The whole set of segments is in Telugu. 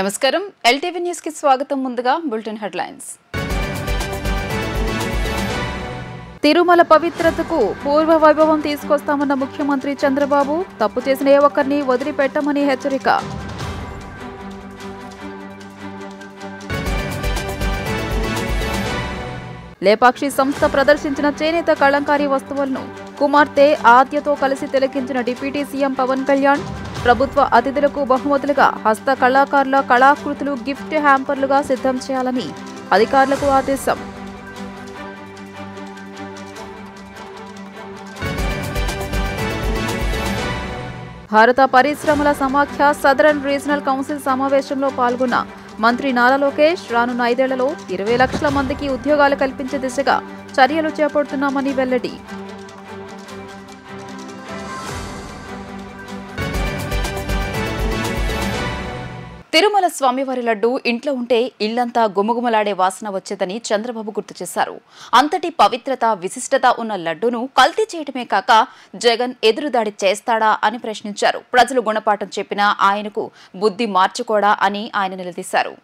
నమస్కారం ఎల్టీవీ న్యూస్ కి స్వాగతం ముందుగా బులెటిన్ హెడ్లైన్స్ తిరుమల పవిత్రతకు పూర్వ వైభవం తీసుకొస్తామన్న ముఖ్యమంత్రి చంద్రబాబు తప్పు చేసిన ఏ ఒక్కరిని వదిలిపెట్టమని హెచ్చరిక లేపాక్షి సంస్థ ప్రదర్శించిన చేనేత కళంకారీ వస్తువులను కుమార్తె ఆద్యతో కలిసి తిలకించిన డిప్యూటీ సీఎం పవన్ కళ్యాణ్ ప్రభుత్వ అతిథులకు బహుమతులుగా హస్త కళాకారుల కళాకృతులు గిఫ్ట్ హ్యాంపర్లుగా సిద్ధం చేయాలని అధికారులకు ఆదేశం భారత పరిశ్రమల సమాఖ్య సదరన్ రీజనల్ కౌన్సిల్ సమావేశంలో పాల్గొన్న మంత్రి నారా లోకేష్ రానున్న 5 ఏళ్లలో 20 లక్షల మందికి ఉద్యోగాలు కల్పించే దిశగా చర్యలు చేపడుతున్నామని వెల్లడి తిరుమల స్వామివారి లడ్డు ఇంట్లో ఉంటే ఇల్లంతా గుమగుమలాడే వాసన వచ్చేదని చంద్రబాబు గుర్తు చేశారు. అంతటి పవిత్రత విశిష్టత ఉన్న లడ్డూను కల్తీ చేయడమే కాక జగన్ ఎదురుదాడి చేస్తాడా అని ప్రశ్నించారు. ప్రజలు గుణపాఠం చెప్పినా ఆయనకు బుద్ధి మార్చుకోడా అని ఆయన నిలదీశారు.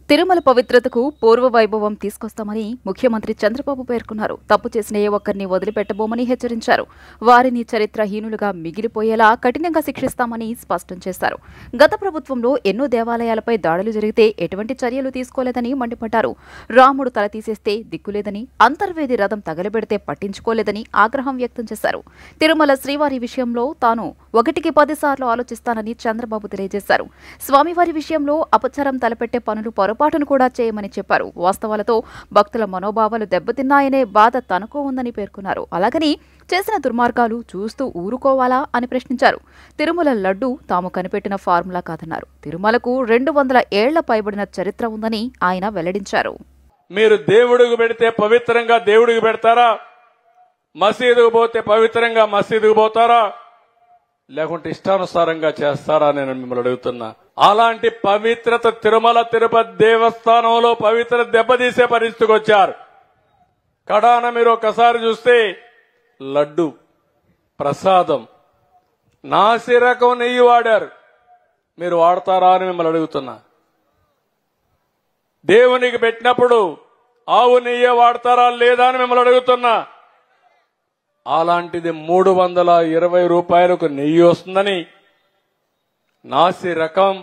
తిరుమల పవిత్రతకు పూర్వ వైభవం తీసుకొస్తామని ముఖ్యమంత్రి చంద్రబాబు పేర్కొన్నారు. తప్పు చేసిన ఏ ఒక్కరిని వదిలిపెట్టబోమని హెచ్చరించారు. వారిని చరిత్రహీనులుగా మిగిలిపోయేలా కఠినంగా శిక్షిస్తామని స్పష్టం చేశారు. గత ప్రభుత్వంలో ఎన్నో దేవాలయాలపై దాడులు జరిగితే ఎటువంటి చర్యలు తీసుకోలేదని మండిపడ్డారు. రాముడు తల తీసేస్తే దిక్కులేదని, అంతర్వేది రథం తగలబెడితే పట్టించుకోలేదని ఆగ్రహం వ్యక్తం చేశారు. తిరుమల శ్రీవారి విషయంలో తాను 1కి 10 సార్లు ఆలోచిస్తానని చంద్రబాబు తెలియజేశారు. స్వామివారి విషయంలో అపచారం తలపెట్టే పనులు పొరపాటును కూడా చేయమని చెప్పారు. వాస్తవాలతో భక్తుల మనోభావాలు దెబ్బతిన్నాయనే బాధ తనకు ఉందని పేర్కొన్నారు. అలాగని చేసిన దుర్మార్గాలు చూస్తూ ఊరుకోవాలా అని ప్రశ్నించారు. తిరుమల లడ్డు తాము కనిపెట్టిన ఫార్ములా కాదన్నారు. తిరుమలకు 200 ఏళ్ల పైబడిన చరిత్ర ఉందని ఆయన వెల్లడించారు. మీరు దేవుడికి పెడితే పవిత్రంగా దేవుడికి పెడతారా? మసీదుకు పోతే పవిత్రంగా మసీదుకు పోతారా? లేకుంటే ఇష్టానుసారంగా చేస్తారా? నేను మిమ్మల్ని అడుగుతున్నా. అలాంటి పవిత్రత తిరుమల తిరుపతి దేవస్థానంలో పవిత్ర దెబ్బతీసే పరిస్థితికి వచ్చారు. కడాన మీరు ఒకసారి చూస్తే లడ్డు ప్రసాదం నాసి రకం నెయ్యి వాడారు. మీరు వాడతారా అని మిమ్మల్ని అడుగుతున్నా. దేవునికి పెట్టినప్పుడు ఆవు నెయ్యి వాడతారా లేదా అని మిమ్మల్ని అడుగుతున్నా. అలాంటిది 320 రూపాయలకు నెయ్యి వస్తుందని, నాసి రకం,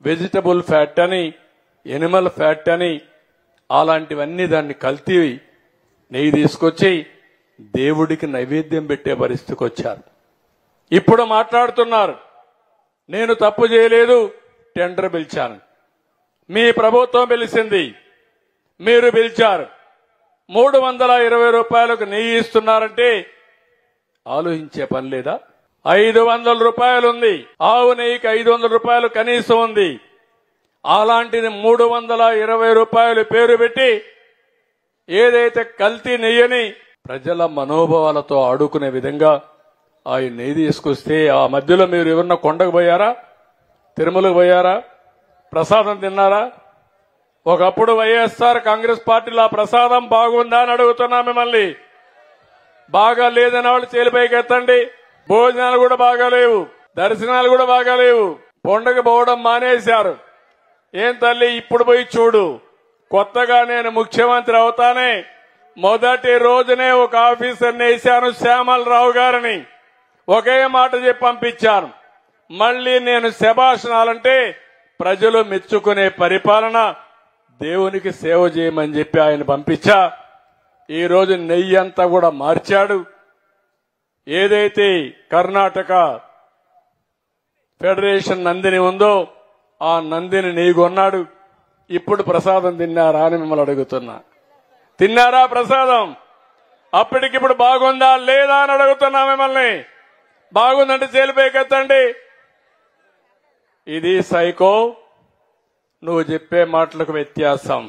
వెజిటబుల్ ఫ్యాట్ అని, ఎనిమల్ ఫ్యాట్ అని, అలాంటివన్నీ దాన్ని కల్తీ నెయ్యి తీసుకొచ్చి దేవుడికి నైవేద్యం పెట్టే పరిస్థితికి వచ్చారు. ఇప్పుడు మాట్లాడుతున్నారు నేను తప్పు చేయలేదు, టెండర్ పిలిచాను. మీ ప్రభుత్వం పిలిచింది, మీరు పిలిచారు. 320 రూపాయలకు నెయ్యి ఇస్తున్నారంటే ఆలోచించే పని లేదా? 500 రూపాయలు ఉంది. ఆవు నెయ్యికి 500 రూపాయలు కనీసం ఉంది. అలాంటిది 320 రూపాయలు పేరు పెట్టి ఏదైతే కల్తీ నెయ్యని ప్రజల మనోభావాలతో ఆడుకునే విధంగా ఆ నెయ్యి తీసుకొస్తే ఆ మధ్యలో మీరు ఎవరన్నా కొండకు పోయారా? తిరుమలకు పోయారా? ప్రసాదం తిన్నారా? ఒకప్పుడు వైఎస్ఆర్ కాంగ్రెస్ పార్టీలో ప్రసాదం బాగుందా అని అడుగుతున్నా మిమ్మల్ని. బాగా లేదని వాళ్ళు చేలిపైకి ఎత్తండి. భోజనాలు కూడా బాగాలేవు, దర్శనాలు కూడా బాగాలేవు. పండుగ పోవడం మానేశారు. ఏం తల్లి ఇప్పుడు పోయి చూడు. కొత్తగా నేను ముఖ్యమంత్రి అవుతానే మొదటి రోజునే ఒక ఆఫీసర్ని వేశాను, శ్యామలరావు గారిని. ఒకే మాట చెప్పి పంపించాను. మళ్లీ నేను శభాషణాలంటే ప్రజలు మెచ్చుకునే పరిపాలన, దేవునికి సేవ చేయమని చెప్పి ఆయన పంపించా. ఈ రోజు నెయ్యి అంతా కూడా మార్చాడు. ఏదైతే కర్ణాటక ఫెడరేషన్ నందిని ఉందో ఆ నందిని నెయ్యి కొన్నాడు. ఇప్పుడు ప్రసాదం తిన్నారా అని మిమ్మల్ని అడుగుతున్నా. తిన్నారా ప్రసాదం? అప్పటికిప్పుడు బాగుందా లేదా అని అడుగుతున్నా మిమ్మల్ని. బాగుందంటే చేలిపైకెత్తండి. ఇది సైకో. నువ్వు చెప్పే మాటలకు వ్యత్యాసం.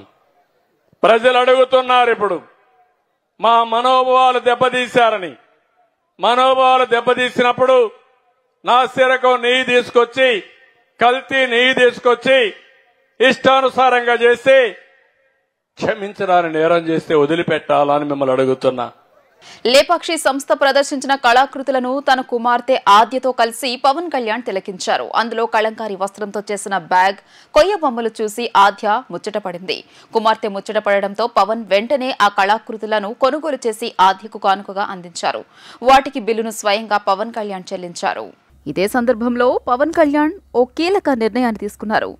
ప్రజలు అడుగుతున్నారు ఇప్పుడు మా మనోభావాలు దెబ్బతీశారని. మనోభావాలు దెబ్బతీసినప్పుడు నాసి రకం నెయ్యి తీసుకొచ్చి, కల్తీ నెయ్యి తీసుకొచ్చి ఇష్టానుసారంగా చేసి క్షమించడాన్ని నేరం చేస్తే వదిలిపెట్టాలని మిమ్మల్ని అడుగుతున్నా. లేపాక్షి సంస్థ ప్రదర్శించిన కళాకృతులను తన కుమార్తె ఆద్యతో కలిసి పవన్ కళ్యాణ్ తిలకించారు. అందులో కళంకారీ వస్త్రంతో చేసిన బ్యాగ్, కొయ్య బొమ్మలు చూసి ఆద్య ముచ్చటపడింది. కుమార్తె ముచ్చటపడడంతో పవన్ వెంటనే ఆ కళాకృతులను కొనుగోలు చేసి ఆద్యకు కానుకగా అందించారు. వాటికి బిల్లును స్వయంగా పవన్ కళ్యాణ్ చెల్లించారు. ఇదే సందర్భంలో పవన్ కళ్యాణ్ ఓ కీలక నిర్ణయాన్ని తీసుకున్నారు.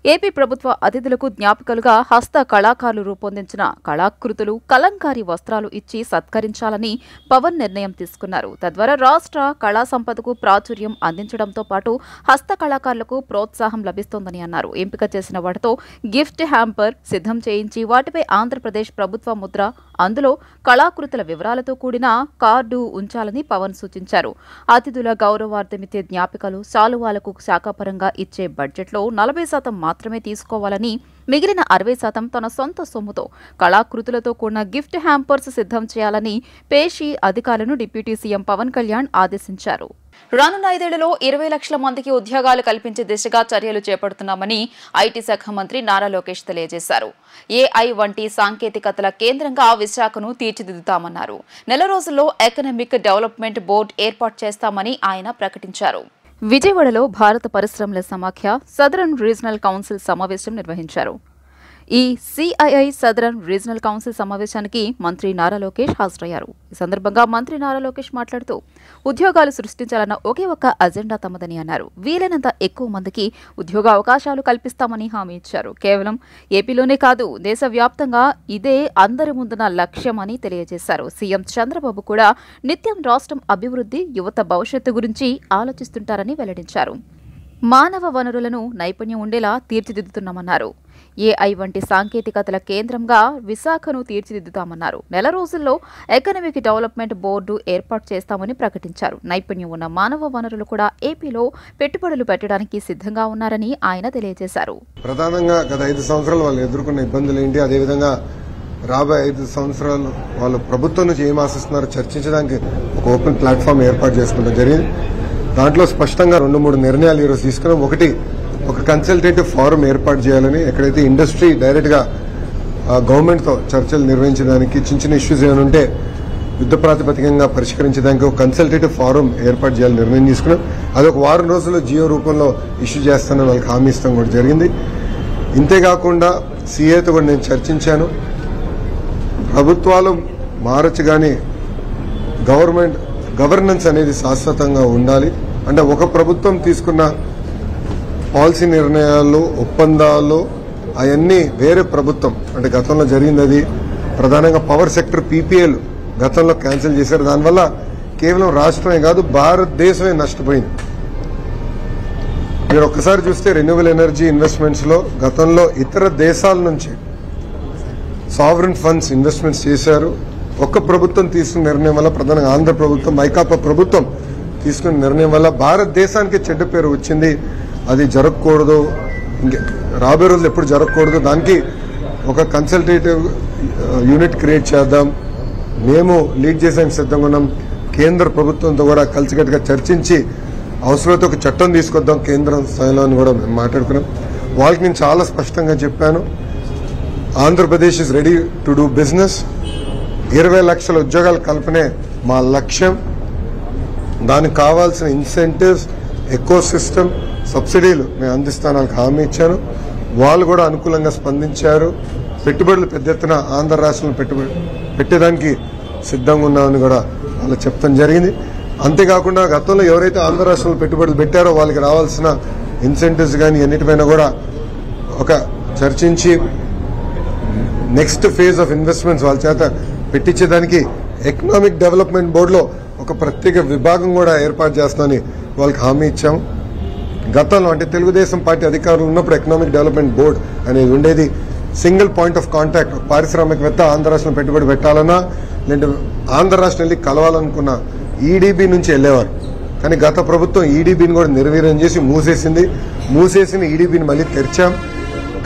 ఏపీ ప్రభుత్వ అతిథులకు జ్ఞాపికలుగా హస్త కళాకారులు రూపొందించిన కళాకృతులు, కలంకారీ వస్త్రాలు ఇచ్చి సత్కరించాలని పవన్ నిర్ణయం తీసుకున్నారు. తద్వారా రాష్ట్ర కళా సంపదకు ప్రాచుర్యం అందించడంతో పాటు హస్త కళాకారులకు ప్రోత్సాహం లభిస్తోందని అన్నారు. ఎంపిక చేసిన వాటితో గిఫ్ట్ హ్యాంపర్ సిద్ధం చేయించి వాటిపై ఆంధ్రప్రదేశ్ ప్రభుత్వ ముద్ర, అందులో కళాకృతుల వివరాలతో కూడిన కార్డు ఉంచాలని పవన్ సూచించారు. అతిథుల గౌరవార్థమిచ్చే జ్ఞాపికలు, శాలువాలకు శాఖాపరంగా ఇచ్చే బడ్జెట్లో 40% మాత్రమే తీసుకోవాలని, మిగిలిన 60% తన సొంత సొమ్ముతో కళాకృతులతో కూడిన గిఫ్ట్ హ్యాంపర్స్ సిద్ధం చేయాలని పేషీ అధికారులను డిప్యూటీ సీఎం పవన్ కళ్యాణ్ ఆదేశించారు. రానున్న 5 ఏళ్లలో 20 లక్షల మందికి ఉద్యోగాలు కల్పించే దిశగా చర్యలు చేపడుతున్నామని ఐటీ శాఖ మంత్రి నారా లోకేష్ తెలియజేశారు. ఏఐ వంటి సాంకేతికతల కేంద్రంగా విశాఖను తీర్చిదిద్దుతామన్నారు. నెల రోజుల్లో ఎకనామిక్ డెవలప్మెంట్ బోర్డు ఏర్పాటు చేస్తామని ఆయన ప్రకటించారు. విజయవాడలో భారత పరిశ్రమల సమాఖ్య సదరన్ రీజనల్ కౌన్సిల్ సమావేశం నిర్వహించారు. ఈ సిఐఐ సదరన్ రీజనల్ కౌన్సిల్ సమావేశానికి మంత్రి నారా లోకేష్ హాజరయ్యారు. ఈ సందర్భంగా మంత్రి నారా లోకేష్ మాట్లాడుతూ ఉద్యోగాలు సృష్టించాలన్న ఒకే ఒక్క అజెండా తమదని అన్నారు. వీలైనంత ఎక్కువ మందికి ఉద్యోగ అవకాశాలు కల్పిస్తామని హామీ ఇచ్చారు. కేవలం ఏపీలోనే కాదు, దేశవ్యాప్తంగా ఇదే అందరి ముందున్న లక్ష్యమని తెలియజేశారు. సీఎం చంద్రబాబు కూడా నిత్యం రాష్ట్రం అభివృద్ధి, యువత భవిష్యత్తు గురించి ఆలోచిస్తుంటారని వెల్లడించారు. మానవ వనరులను నైపుణ్యం ఉండేలా తీర్చిదిద్దుతున్నామన్నారు. ఏఐ వంటి సాంకేతికతల కేంద్రంగా విశాఖను తీర్చిదిద్దుతామన్నారు. నెల రోజుల్లో ఎకనామిక్ డెవలప్మెంట్ బోర్డు ఏర్పాటు చేస్తామని ప్రకటించారు. నైపుణ్యం ఉన్న మానవ వనరులు కూడా ఏపీలో పెట్టుబడులు పెట్టడానికి సిద్ధంగా ఉన్నారని ఆయన తెలియజేశారు. ప్రధానంగా గత 5 సంవత్సరాలు వాళ్ళు ఎదుర్కొన్న ఇబ్బందులు ఏంటి, అదేవిధంగా రాబోయే 5 సంవత్సరాలు వాళ్ళు ప్రభుత్వం నుంచి ఏం ఆశిస్తున్నారో చర్చించడానికి ఒక ఓపెన్ ప్లాట్ఫామ్ ఏర్పాటు చేసుకోవడం జరిగింది. దాంట్లో స్పష్టంగా 2-3 నిర్ణయాలు ఈరోజు తీసుకున్నాం. ఒకటి, ఒక కన్సల్టేటివ్ ఫోరం ఏర్పాటు చేయాలని, ఎక్కడైతే ఇండస్ట్రీ డైరెక్ట్ గా గవర్నమెంట్ తో చర్చలు నిర్వహించడానికి, చిన్న ఇష్యూస్ ఏమైనా ఉంటే యుద్ధ ప్రాతిపదికంగా పరిష్కరించడానికి ఒక కన్సల్టేటివ్ ఫోరం ఏర్పాటు చేయాలని నిర్ణయం తీసుకున్నాం. అది ఒక 1 వారం రోజుల్లో జియో రూపంలో ఇష్యూ చేస్తానని వాళ్ళకి హామీ ఇస్తాం కూడా జరిగింది. ఇంతేకాకుండా సీఏతో కూడా నేను చర్చించాను. ప్రభుత్వాలు మారచ్చు కానీ గవర్నెన్స్ అనేది శాశ్వతంగా ఉండాలి. అంటే ఒక ప్రభుత్వం తీసుకున్న పాలసీ నిర్ణయాలు, ఒప్పందాలు అవన్నీ వేరే ప్రభుత్వం, అంటే గతంలో జరిగింది అది ప్రధానంగా పవర్ సెక్టర్ పీపీఏలు గతంలో క్యాన్సిల్ చేశారు. దానివల్ల కేవలం రాష్ట్రమే కాదు, భారతదేశమే నష్టపోయింది. మీరు ఒక్కసారి చూస్తే రెన్యూవబుల్ ఎనర్జీ ఇన్వెస్ట్మెంట్స్ లో గతంలో ఇతర దేశాల నుంచి సావరెన్ ఫండ్స్ ఇన్వెస్ట్మెంట్స్ చేశారు. ఒక్క ప్రభుత్వం తీసుకున్న నిర్ణయం వల్ల, ప్రధానంగా ఆంధ్ర ప్రభుత్వం, వైకాపా ప్రభుత్వం తీసుకున్న నిర్ణయం వల్ల భారతదేశానికి చెడ్డ పేరు వచ్చింది. అది జరగకూడదు, రాబోయే రోజులు ఎప్పుడు జరగకూడదు. దానికి ఒక కన్సల్టేటివ్ యూనిట్ క్రియేట్ చేద్దాం. మేము లీడ్ చేసేందుకు సిద్ధంగా ఉన్నాం. కేంద్ర ప్రభుత్వంతో కూడా కలిసికట్టుగా చర్చించి అవసరమైతే ఒక చట్టం తీసుకొద్దాం కేంద్రం స్థాయిలో అని కూడా మేము మాట్లాడుకున్నాం. వాళ్ళకి నేను చాలా స్పష్టంగా చెప్పాను, Andhra Pradesh is ready to do business. 20 లక్షల ఉద్యోగాల కల్పనే మా లక్ష్యం. దానికి కావాల్సిన ఇన్సెంటివ్స్, ఎకో సిస్టమ్, సబ్సిడీలు మేము అందిస్తాను వాళ్ళకి హామీ ఇచ్చాను. వాళ్ళు కూడా అనుకూలంగా స్పందించారు. పెట్టుబడులు పెద్ద ఎత్తున ఆంధ్ర రాష్ట్రంలో పెట్టేదానికి సిద్ధంగా ఉన్నామని కూడా వాళ్ళు చెప్తాం జరిగింది. అంతేకాకుండా గతంలో ఎవరైతే ఆంధ్ర రాష్ట్రంలో పెట్టుబడులు పెట్టారో వాళ్ళకి రావాల్సిన ఇన్సెంటివ్స్ కానీ అన్నిటిపైన కూడా ఒక చర్చించి నెక్స్ట్ ఫేజ్ ఆఫ్ ఇన్వెస్ట్మెంట్స్ వాళ్ళ చేత పెట్టించేదానికి ఎకనామిక్ డెవలప్మెంట్ బోర్డులో ఒక ప్రత్యేక విభాగం కూడా ఏర్పాటు చేస్తామని వాళ్ళకి హామీ ఇచ్చాము. గతంలో అంటే తెలుగుదేశం పార్టీ అధికారులు ఉన్నప్పుడు ఎకనామిక్ డెవలప్మెంట్ బోర్డు అనేది ఉండేది. సింగిల్ పాయింట్ ఆఫ్ కాంటాక్ట్, పారిశ్రామికవేత్త ఆంధ్ర రాష్ట్రం పెట్టుబడి పెట్టాలన్నా లేదంటే ఆంధ్ర రాష్ట్రం వెళ్ళి కలవాలనుకున్న ఈడీబీ నుంచి వెళ్లేవారు. కానీ గత ప్రభుత్వం ఈడీబీని కూడా నిర్వీర్యం చేసి మూసేసిన ఈడీబీని మళ్ళీ తెరిచాం.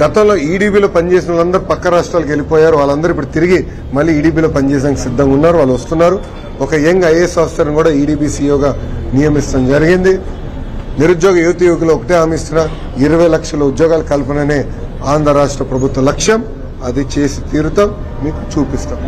గతంలో ఈడీబీలో పనిచేసిన వాళ్ళందరూ పక్క రాష్ట్రాలకు వెళ్ళిపోయారు. వాళ్ళందరూ ఇప్పుడు తిరిగి మళ్ళీ ఈడీబీలో పనిచేయడానికి సిద్ధంగా ఉన్నారు. వాళ్ళు వస్తున్నారు. ఒక యంగ్ ఐఏఎస్ ఆఫీసర్ని కూడా ఈడీబీ సీఈఓగా నియమించడం జరిగింది. నిరుద్యోగ యువకులు ఒకటే హామీ ఇస్తున్నా, 20 లక్షల ఉద్యోగాల కల్పననే ఆంధ్ర రాష్ట్ర ప్రభుత్వ లక్ష్యం. అది చేసి తీరుతాం, మీకు చూపిస్తాం.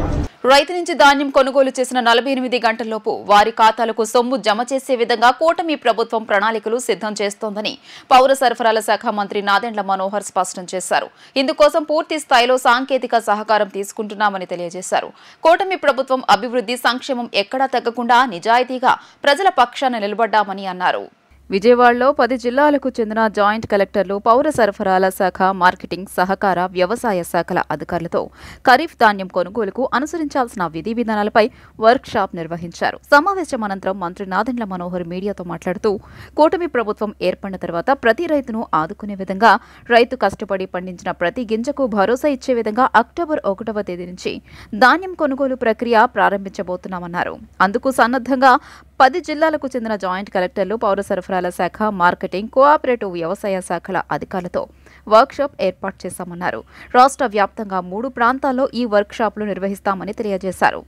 రైతు నుంచి ధాన్యం కొనుగోలు చేసిన 48 గంటల్లోపు వారి ఖాతాలకు సొమ్ము జమ చేసే విధంగా కూటమి ప్రభుత్వం ప్రణాళికలు సిద్ధం చేస్తోందని పౌర సరఫరాల శాఖ మంత్రి నాదెండ్ల మనోహర్ స్పష్టం చేశారు. ఇందుకోసం పూర్తి స్థాయిలో సాంకేతిక సహకారం తీసుకుంటున్నామని తెలియజేశారు. కూటమి ప్రభుత్వం అభివృద్ధి సంక్షేమం ఎక్కడా తగ్గకుండా నిజాయితీగా ప్రజల పక్షాన నిలబడ్డామని అన్నారు. విజయవాడలో 10 జిల్లాలకు చెందిన జాయింట్ కలెక్టర్లు పౌర సరఫరాల శాఖ, మార్కెటింగ్, సహకార, వ్యవసాయ శాఖల అధికారులతో ఖరీఫ్ ధాన్యం కొనుగోలుకు అనుసరించాల్సిన విధి విధానాలపై వర్క్ షాప్ నిర్వహించారు. సమావేశం అనంతరం మంత్రి నాదెండ్ల మనోహర్ మీడియాతో మాట్లాడుతూ కూటమి ప్రభుత్వం ఏర్పడిన తర్వాత ప్రతి రైతును ఆదుకునే విధంగా, రైతు కష్టపడి పండించిన ప్రతి గింజకు భరోసా ఇచ్చే విధంగా అక్టోబర్ 1వ తేదీ నుంచి ధాన్యం కొనుగోలు ప్రక్రియ ప్రారంభించబోతున్నామన్నారు. అందుకు సన్నద్ధంగా 10 జిల్లాలకు చెందిన జాయింట్ కలెక్టర్లు, పౌర సరఫరాల శాఖ, మార్కెటింగ్, కోఆపరేటివ్ వ్యవసాయ శాఖల అధికారులతో వర్క్షాప్ ఏర్పాటు చేశామన్నారు. రాష్ట్ర వ్యాప్తంగా 3 ప్రాంతాల్లో ఈ వర్క్షాప్లు నిర్వహిస్తామని తెలియజేశారు.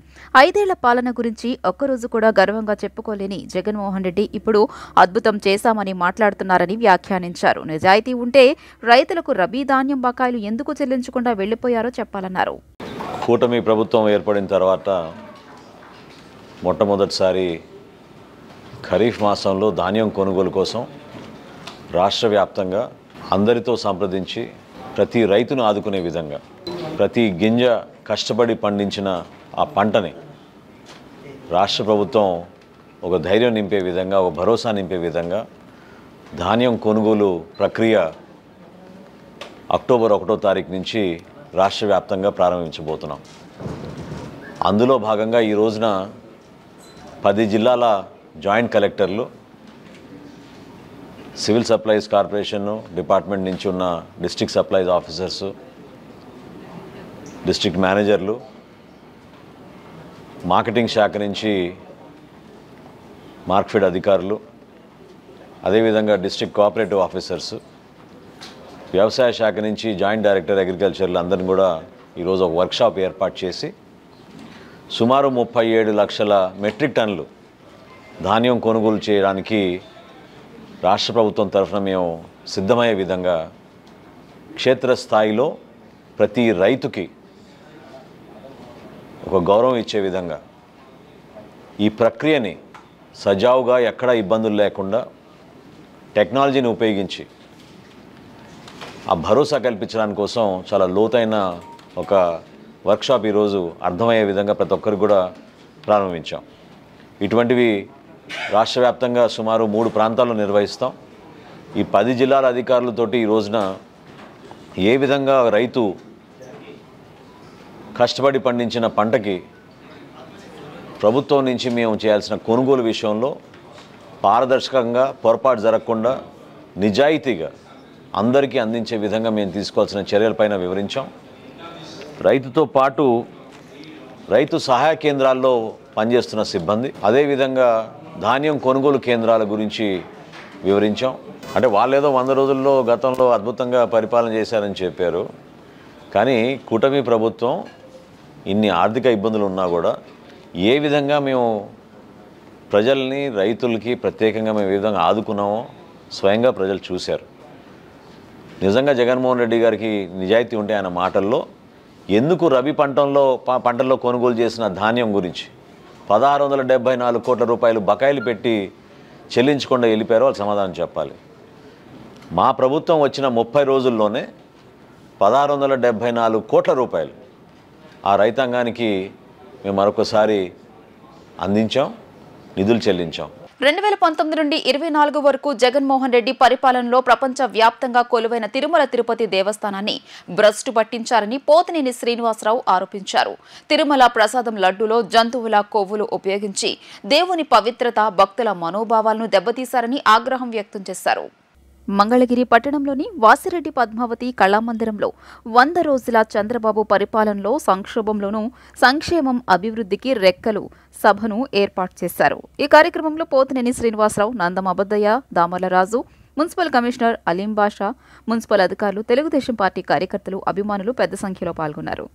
5 ఏళ్ల పాలన గురించి ఒక్కరోజు కూడా గర్వంగా చెప్పుకోలేని జగన్మోహన్ రెడ్డి ఇప్పుడు అద్భుతం చేశామని మాట్లాడుతున్నారని వ్యాఖ్యానించారు. నిజాయితీ ఉంటే రైతులకు రబీ ధాన్యం బకాయిలు ఎందుకు చెల్లించకుండా వెళ్లిపోయారో చెప్పాలన్నారు. కూటమి ప్రభుత్వం ఏర్పడిన తర్వాత మొట్టమొదటిసారి ఖరీఫ్ మాసంలో ధాన్యం కొనుగోలు కోసం రాష్ట్ర వ్యాప్తంగా అందరితో సంప్రదించి ప్రతి రైతును ఆదుకునే విధంగా, ప్రతి గింజ కష్టపడి పండించిన ఆ పంటని రాష్ట్ర ప్రభుత్వం ఒక ధైర్యం నింపే విధంగా, ఒక భరోసా నింపే విధంగా ధాన్యం కొనుగోలు ప్రక్రియ అక్టోబర్ 1వ తారీఖు నుంచి రాష్ట్ర వ్యాప్తంగా ప్రారంభించబోతున్నాం. అందులో భాగంగా ఈ రోజున 10 జిల్లాల జాయింట్ కలెక్టర్లు, సివిల్ సప్లైస్ కార్పొరేషన్ డిపార్ట్మెంట్ నుంచి ఉన్న డిస్ట్రిక్ట్ సప్లైస్ ఆఫీసర్సు, డిస్ట్రిక్ట్ మేనేజర్లు, మార్కెటింగ్ శాఖ నుంచి మార్క్ఫెడ్ అధికారులు, అదేవిధంగా డిస్ట్రిక్ట్ కోఆపరేటివ్ ఆఫీసర్సు, వ్యవసాయ శాఖ నుంచి జాయింట్ డైరెక్టర్ అగ్రికల్చర్లు అందరిని కూడా ఈరోజు ఒక వర్క్షాప్ ఏర్పాటు చేసి సుమారు 37 లక్షల మెట్రిక్ టన్నులు ధాన్యం కొనుగోలు చేయడానికి రాష్ట్ర ప్రభుత్వం తరఫున మేము సిద్ధమయ్యే విధంగా, క్షేత్రస్థాయిలో ప్రతి రైతుకి ఒక గౌరవం ఇచ్చే విధంగా ఈ ప్రక్రియని సజావుగా ఎక్కడా ఇబ్బందులు లేకుండా టెక్నాలజీని ఉపయోగించి ఆ భరోసా కల్పించడానికి కోసం చాలా లోతైన ఒక వర్క్షాప్ ఈరోజు అర్థమయ్యే విధంగా ప్రతి ఒక్కరికి కూడా ప్రారంభించాం. ఇటువంటివి రాష్ట్ర వ్యాప్తంగా సుమారు 3 ప్రాంతాల్లో నిర్వహిస్తాం. ఈ 10 జిల్లాల అధికారులతోటి ఈ రోజున ఏ విధంగా రైతు కష్టపడి పండించిన పంటకి ప్రభుత్వం నుంచి మేము చేయాల్సిన కొనుగోలు విషయంలో పారదర్శకంగా, పొరపాటు జరగకుండా, నిజాయితీగా అందరికీ అందించే విధంగా మేము తీసుకోవాల్సిన చర్యలపైన వివరించాం. రైతుతో పాటు రైతు సహాయ కేంద్రాల్లో పనిచేస్తున్న సిబ్బంది, అదేవిధంగా ధాన్యం కొనుగోలు కేంద్రాల గురించి వివరించాం. అంటే వాళ్ళేదో 100 రోజుల్లో గతంలో అద్భుతంగా పరిపాలన చేశారని చెప్పారు. కానీ కూటమి ప్రభుత్వం ఇన్ని ఆర్థిక ఇబ్బందులు ఉన్నా కూడా ఏ విధంగా మేము ప్రజల్ని, రైతులకి ప్రత్యేకంగా మేము ఏ విధంగా ఆదుకున్నామో స్వయంగా ప్రజలు చూశారు. నిజంగా జగన్మోహన్ రెడ్డి గారికి నిజాయితీ ఉంటే ఆయన మాటల్లో ఎందుకు రబీ పంటల్లో కొనుగోలు చేసిన ధాన్యం గురించి 1674 కోట్ల రూపాయలు బకాయిలు పెట్టి చెల్లించకుండా వెళ్ళిపోయారో వాళ్ళు సమాధానం చెప్పాలి. మా ప్రభుత్వం వచ్చిన 30 రోజుల్లోనే 1674 కోట్ల రూపాయలు ఆ రైతాంగానికి మేము మరొకసారి అందించాం, నిధులు చెల్లించాం. 2019 నుండి 24 వరకు జగన్మోహన్ రెడ్డి పరిపాలనలో ప్రపంచ వ్యాప్తంగా కొలువైన తిరుమల తిరుపతి దేవస్థానాన్ని భ్రష్టు పట్టించారని పోతినేని శ్రీనివాసరావు ఆరోపించారు. తిరుమల ప్రసాదం లడ్డూలో జంతువుల కొవ్వులు ఉపయోగించి దేవుని పవిత్రత, భక్తుల మనోభావాలను దెబ్బతీశారని ఆగ్రహం వ్యక్తం చేశారు. మంగళగిరి పట్టణంలోని వాసిరెడ్డి పద్మావతి కళామందిరంలో 100 రోజుల చంద్రబాబు పరిపాలనలో సంక్షోభంలోనూ సంక్షేమం, అభివృద్ధికి రెక్కలు సభను ఏర్పాటు చేశారు. ఈ కార్యక్రమంలో పోతినేని శ్రీనివాసరావు, నందం అబద్దయ్య, దామర్లరాజు, మున్సిపల్ కమిషనర్ అలీం బాషా, మున్సిపల్ అధికారులు, తెలుగుదేశం పార్టీ కార్యకర్తలు, అభిమానులు పెద్ద సంఖ్యలో పాల్గొన్నారు.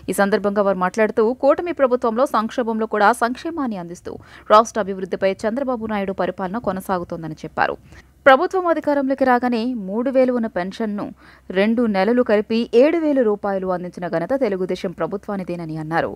ఈ సందర్భంగా వారు మాట్లాడుతూ కూటమి ప్రభుత్వంలో సంక్షోభంలో కూడా సంక్షేమాన్ని అందిస్తూ రాష్ట్ర అభివృద్ధిపై చంద్రబాబు నాయుడు పరిపాలన కొనసాగుతోందని చెప్పారు. ప్రభుత్వం అధికారంలోకి రాగానే 3,000 ఉన్న పెన్షన్ను 2 నెలలు కలిపి 7,000 రూపాయలు అందించిన ఘనత తెలుగుదేశం ప్రభుత్వానిదేనని అన్నారు.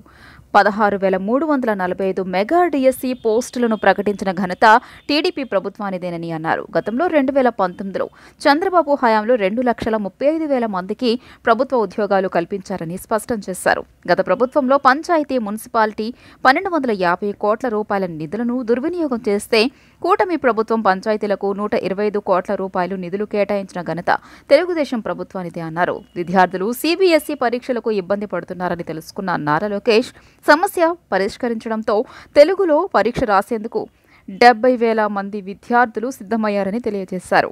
16,345 మెగా డిఎస్సి పోస్టులను ప్రకటించిన ఘనత టీడీపీ ప్రభుత్వానిదేనని అన్నారు. గతంలో 2019లో చంద్రబాబు హయాంలో 2,35,000 మందికి ప్రభుత్వ ఉద్యోగాలు కల్పించారని స్పష్టం చేశారు. గత ప్రభుత్వంలో పంచాయతీ, మున్సిపాలిటీ 1,250 కోట్ల రూపాయల నిధులను దుర్వినియోగం చేస్తే కూటమి ప్రభుత్వం పంచాయతీలకు 125 కోట్ల రూపాయలు నిధులు కేటాయించిన ఘనత తెలుగుదేశం ప్రభుత్వానిదే అన్నారు. విద్యార్థులు సిబిఎస్ఈ పరీక్షలకు ఇబ్బంది పడుతున్నారని తెలుసుకున్న నారా లోకేష్ సమస్య పరిష్కరించడంతో తెలుగులో పరీక్ష రాసేందుకు 70,000 మంది విద్యార్థులు సిద్ధమయ్యారని తెలియజేశారు.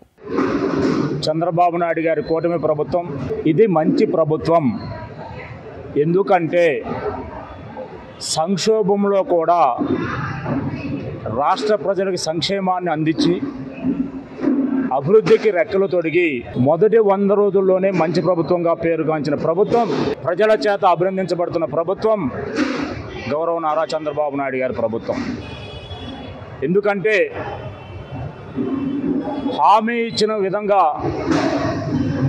చంద్రబాబు నాయుడు గారి కూటమి ప్రభుత్వం ఇది మంచి ప్రభుత్వం. ఎందుకంటే సంక్షోభంలో కూడా రాష్ట్ర ప్రజలకు సంక్షేమాన్ని అందించి అభివృద్ధికి రెక్కలు తొడిగి మొదటి 100 రోజుల్లోనే మంచి ప్రభుత్వంగా పేరుగాంచిన ప్రభుత్వం, ప్రజల చేత అభినందించబడుతున్న ప్రభుత్వం గౌరవ నారా చంద్రబాబు నాయుడు గారి ప్రభుత్వం. ఎందుకంటే హామీ ఇచ్చిన విధంగా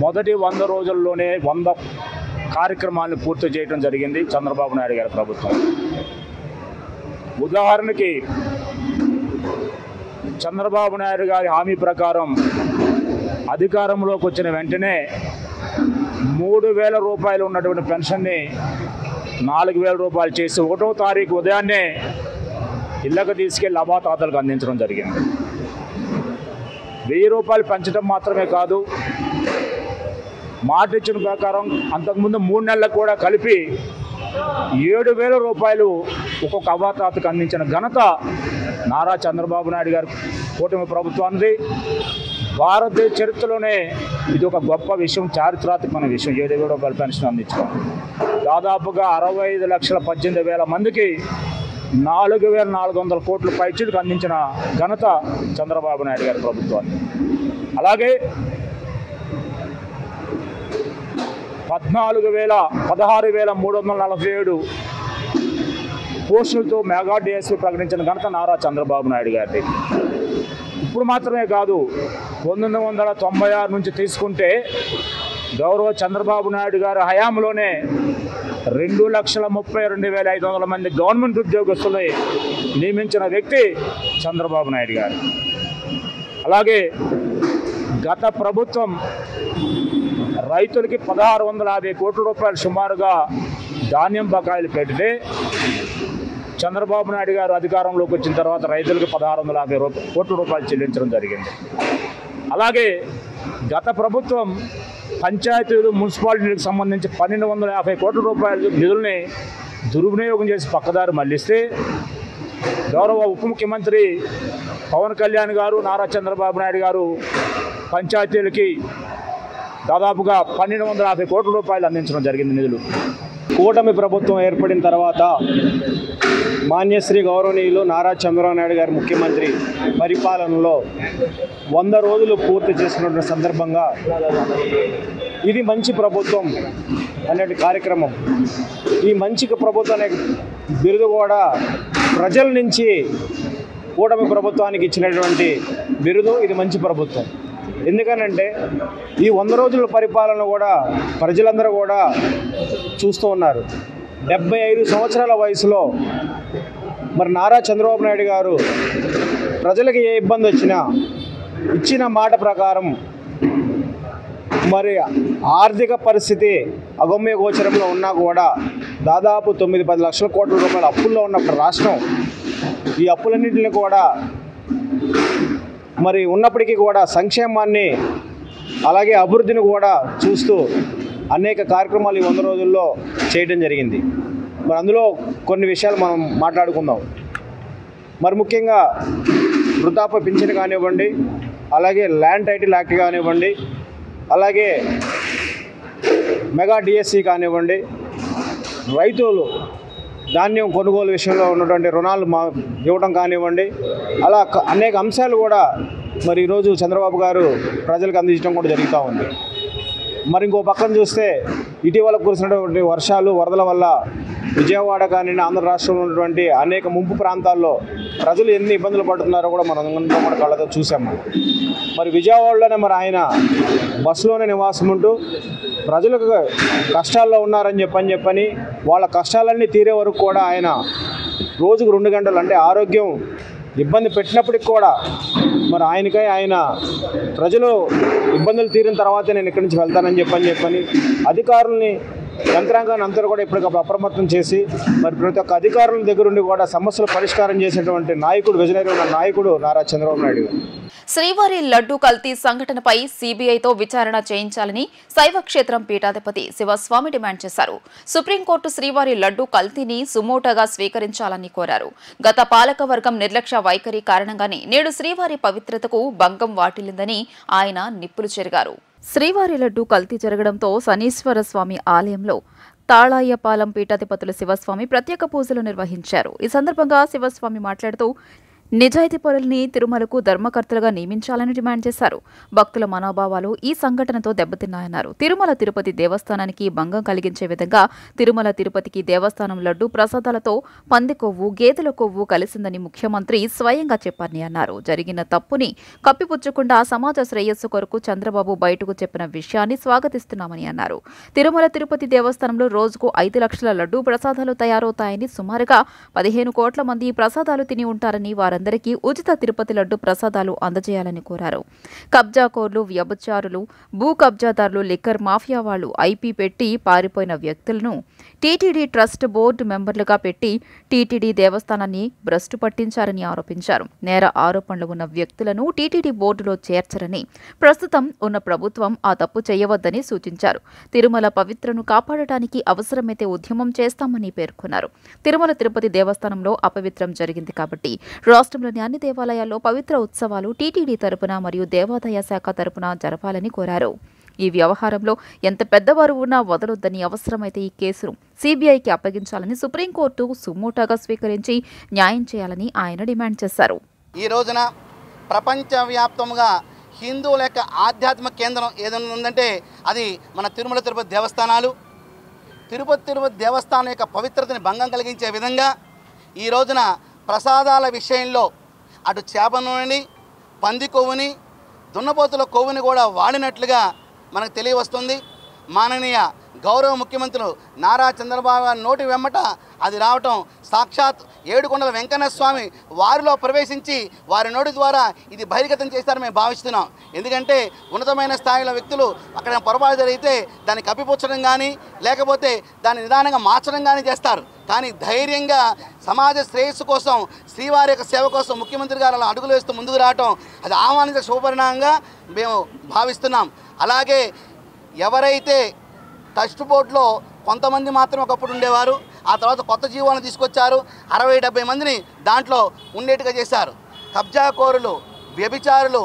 మొదటి 100 రోజుల్లోనే 100 కార్యక్రమాలను పూర్తి చేయడం జరిగింది చంద్రబాబు నాయుడు గారి ప్రభుత్వం. ఉదాహరణకి చంద్రబాబు నాయుడు గారి హామీ ప్రకారం అధికారంలోకి వచ్చిన వెంటనే 3,000 రూపాయలు ఉన్నటువంటి పెన్షన్ని 4,000 రూపాయలు చేసి 1వ తారీఖు ఉదయాన్నే ఇళ్లకు తీసుకెళ్లి అవాతాతలకు అందించడం జరిగింది. 1,000 రూపాయలు పెంచడం మాత్రమే కాదు, మాట ఇచ్చిన ప్రకారం అంతకుముందు 3 నెలలకు కూడా కలిపి 7,000 రూపాయలు ఒక్కొక్క అవాతాతకు అందించిన ఘనత నారా చంద్రబాబు నాయుడు గారి కూటమి ప్రభుత్వానికి. భారతదేశ చరిత్రలోనే ఇది ఒక గొప్ప విషయం, చారిత్రాత్మకమైన విషయం. 7,000 రూపాయల పెన్షన్ అందించడం. దాదాపుగా 65,18,000 మందికి 4,400 కోట్ల పైచీలకు అందించిన ఘనత చంద్రబాబు నాయుడు గారి ప్రభుత్వాన్ని. అలాగే 16,347 పోస్టులతో మెగా డిఎస్సి ప్రకటించిన ఘనత నారా చంద్రబాబు నాయుడు గారిది. ఇప్పుడు మాత్రమే కాదు, 1996 నుంచి తీసుకుంటే గౌరవ చంద్రబాబు నాయుడు గారి హయాంలోనే 2,32,500 మంది గవర్నమెంట్ ఉద్యోగస్తుల్ని నియమించిన వ్యక్తి చంద్రబాబు నాయుడు గారు. అలాగే గత ప్రభుత్వం రైతులకి 1,650 కోట్ల రూపాయలు సుమారుగా ధాన్యం బకాయిలు పెడితే చంద్రబాబు నాయుడు గారు అధికారంలోకి వచ్చిన తర్వాత రైతులకు 1,650 కోట్ల రూపాయలు చెల్లించడం జరిగింది. అలాగే గత ప్రభుత్వం పంచాయతీలు, మున్సిపాలిటీలకు సంబంధించి 1,250 కోట్ల రూపాయల నిధుల్ని దుర్వినియోగం చేసి పక్కదారి మళ్లిస్తే గౌరవ ఉప ముఖ్యమంత్రి పవన్ కళ్యాణ్ గారు, నారా చంద్రబాబు నాయుడు గారు పంచాయతీలకి దాదాపుగా 1,250 కోట్ల రూపాయలు అందించడం జరిగింది నిధులు. కూటమి ప్రభుత్వం ఏర్పడిన తర్వాత మాన్యశ్రీ గౌరవనీయులు నారా చంద్రబాబు నాయుడు గారి ముఖ్యమంత్రి పరిపాలనలో 100 రోజులు పూర్తి చేసినటువంటి సందర్భంగా ఇది మంచి ప్రభుత్వం అనే కార్యక్రమం, ఈ మంచి ప్రభుత్వం అనే బిరుదు కూడా ప్రజల నుంచి కూటమి ప్రభుత్వానికి ఇచ్చినటువంటి బిరుదు. ఇది మంచి ప్రభుత్వం. ఎందుకనంటే ఈ 100 రోజుల పరిపాలన కూడా ప్రజలందరూ కూడా చూస్తూ ఉన్నారు. 75 సంవత్సరాల వయసులో మరి నారా చంద్రబాబు నాయుడు గారు ప్రజలకు ఏ ఇబ్బంది వచ్చినా ఇచ్చిన మాట ప్రకారం మరి ఆర్థిక పరిస్థితి అగమ్య గోచరంలో ఉన్నా కూడా దాదాపు 9-10 లక్షల కోట్ల రూపాయల అప్పుల్లో ఉన్నప్పుడు రాష్ట్రం ఈ అప్పులన్నింటినీ కూడా మరి ఉన్నప్పటికీ కూడా సంక్షేమాన్ని అలాగే అభివృద్ధిని కూడా చూస్తూ అనేక కార్యక్రమాలు ఈ 100 రోజుల్లో చేయడం జరిగింది. మరి అందులో కొన్ని విషయాలు మనం మాట్లాడుకుందాం. మరి ముఖ్యంగా వృద్ధాప్య పింఛను కానివ్వండి, అలాగే ల్యాండ్ టైటిల్ యాక్ట్ కానివ్వండి, అలాగే మెగా డిఎస్సి కానివ్వండి, రైతులు ధాన్యం కొనుగోలు విషయంలో ఉన్నటువంటి రుణాలు ఇవ్వడం కానివ్వండి, అలా అనేక అంశాలు కూడా మరి ఈరోజు చంద్రబాబు గారు ప్రజలకు అందించడం కూడా జరుగుతూ ఉంది. మరి ఇంకో పక్కన చూస్తే ఇటీవల కురిసినటువంటి వర్షాలు, వరదల వల్ల విజయవాడ కానీ ఆంధ్ర రాష్ట్రంలో ఉన్నటువంటి అనేక ముంపు ప్రాంతాల్లో ప్రజలు ఎన్ని ఇబ్బందులు పడుతున్నారో కూడా మనం అందరం కూడా కళ్ళతో చూసాము. మరి విజయవాడలోనే మరి ఆయన బస్సులోనే నివాసం ఉంటూ ప్రజలకు కష్టాల్లో ఉన్నారని చెప్పని వాళ్ళ కష్టాలన్నీ తీరే వరకు కూడా ఆయన రోజుకు 2 గంటలు అంటే ఆరోగ్యం ఇబ్బంది పెట్టినప్పటికి కూడా మరి ఆయన ప్రజలు ఇబ్బందులు తీరిన తర్వాతే నేను ఇక్కడి నుంచి వెళ్తానని చెప్పని అధికారుల్ని యంత్రాంగాన్ని అందరూ కూడా ఇప్పటికప్పుడు అప్రమత్తం చేసి మరి ప్రతి ఒక్క అధికారుల దగ్గరుండి కూడా సమస్యలు పరిష్కారం చేసేటువంటి నాయకుడు, విజనరీ ఉన్న నాయకుడు నారా చంద్రబాబు నాయుడు గారు. శ్రీవారి లడ్డూ కల్తీ సంఘటనపై సీబీఐతో విచారణ చేయించాలని శైవక్షేత్రం పీఠాధిపతి శివస్వామి డిమాండ్ చేశారు. సుప్రీంకోర్టు శ్రీవారి లడ్డూ కల్తీని సుమోటోగా స్వీకరించాలని కోరారు. గత పాలకవర్గం నిర్లక్ష్య వైఖరి కారణంగానే నేడు శ్రీవారి పవిత్రతకు భంగం వాటిల్లిందని ఆయన నిప్పులు చెరిగారు. శ్రీవారి లడ్డూ కల్తీ జరగడంతో శనీశ్వర స్వామి ఆలయంలో తాళాయ్యపాలెం పీఠాధిపతులు శివస్వామి ప్రత్యేక పూజలు నిర్వహించారు. ఈ సందర్భంగా శివస్వామి మాట్లాడుతూ నిజాయితీ పరుల్ని తిరుమలకు ధర్మకర్తలుగా నియమించాలని డిమాండ్ చేశారు. భక్తుల మనోభావాలు ఈ సంఘటనతో దెబ్బతిన్నాయన్నారు. తిరుమల తిరుపతి దేవస్థానానికి భంగం కలిగించే విధంగా తిరుమల తిరుపతికి దేవస్థానం లడ్డూ ప్రసాదాలతో పంది కొవ్వు, గేదెల కొవ్వు కలిసిందని ముఖ్యమంత్రి స్వయంగా చెప్పారని అన్నారు. జరిగిన తప్పుని కప్పిపుచ్చకుండా సమాజ శ్రేయస్సు కొరకు చంద్రబాబు బయటకు చెప్పిన విషయాన్ని స్వాగతిస్తున్నామని అన్నారు. తిరుమల తిరుపతి దేవస్థానంలో రోజుకు 5 లక్షల లడ్డూ ప్రసాదాలు తయారవుతాయని, సుమారుగా 15 కోట్ల మంది ప్రసాదాలు తిని ఉంటారని, వారందరికీ ఉచిత తిరుపతి లడ్డు ప్రసాదాలు అందజేయాలని కోరారు. కబ్జాకోర్లు, వ్యభిచారులు, భూ కబ్జాదారులు, లిక్కర్ మాఫియా వాళ్లు, ఐపీ పెట్టి పారిపోయిన వ్యక్తులను టీటీడీ ట్రస్ట్ బోర్డు మెంబర్లుగా పెట్టి టీటీడీ దేవస్థానాన్ని భ్రష్టు పట్టించారని ఆరోపించారు. నేర ఆరోపణలు ఉన్న వ్యక్తులను టీటీడీ బోర్డులో చేర్చరని, ప్రస్తుతం ఉన్న ప్రభుత్వం ఆ తప్పు చేయవద్దని సూచించారు. తిరుమల పవిత్రను కాపాడటానికి అవసరమైతే ఉద్యమం చేస్తామని పేర్కొన్నారు. తిరుమల తిరుపతి దేవస్థానంలో అపవిత్రం జరిగింది కాబట్టి రాష్ట్రంలోని అన్ని దేవాలయాల్లో పవిత్ర ఉత్సవాలు టీటీడీ తరపున మరియు దేవాదాయ శాఖ తరపున జరపాలని కోరారు. ఈ వ్యవహారంలో ఎంత పెద్దవారు ఉన్నా వదలొద్దని, అవసరమైతే ఈ కేసును సీబీఐకి అప్పగించాలని సుప్రీంకోర్టు సుమోటోగా స్వీకరించి న్యాయం చేయాలని ఆయన డిమాండ్ చేశారు. ఈ రోజున ప్రపంచవ్యాప్తంగా హిందువుల యొక్క ఆధ్యాత్మిక కేంద్రం ఏదైనా ఉందంటే అది మన తిరుమల తిరుపతి దేవస్థానాలు. తిరుపతి దేవస్థానం యొక్క పవిత్రతని భంగం కలిగించే విధంగా ఈ రోజున ప్రసాదాల విషయంలో అటు చేప నూనెని, పంది కొవ్వుని, దున్నపోతుల కొవ్వుని కూడా వాడినట్లుగా మనకు తెలియవస్తుంది. మాననీయ గౌరవ ముఖ్యమంత్రులు నారా చంద్రబాబు గారి నోటి వెమ్మట అది రావటం సాక్షాత్ ఏడుకొండల వెంకన్న స్వామి వారిలో ప్రవేశించి వారి నోటి ద్వారా ఇది బహిర్గతం చేస్తారని మేము భావిస్తున్నాం. ఎందుకంటే ఉన్నతమైన స్థాయిలో వ్యక్తులు అక్కడ పొరపాటు జరిగితే దాన్ని కప్పిపుచ్చడం కానీ లేకపోతే దాన్ని నిదానంగా మార్చడం కానీ చేస్తారు. కానీ ధైర్యంగా సమాజ శ్రేయస్సు కోసం, శ్రీవారి యొక్క సేవ కోసం ముఖ్యమంత్రి గారు అలా అడుగులు వేస్తూ ముందుకు రావటం అది ఆహ్వానించే శుభపరిణామంగా మేము భావిస్తున్నాం. అలాగే ఎవరైతే ట్రస్ట్ బోర్డులో కొంతమంది మాత్రమే ఒకప్పుడు ఉండేవారు, ఆ తర్వాత కొత్త జీవోలను తీసుకొచ్చారు, 60-70 మందిని దాంట్లో ఉండేట్టుగా చేశారు. కబ్జాకోరులు, వ్యభిచారులు,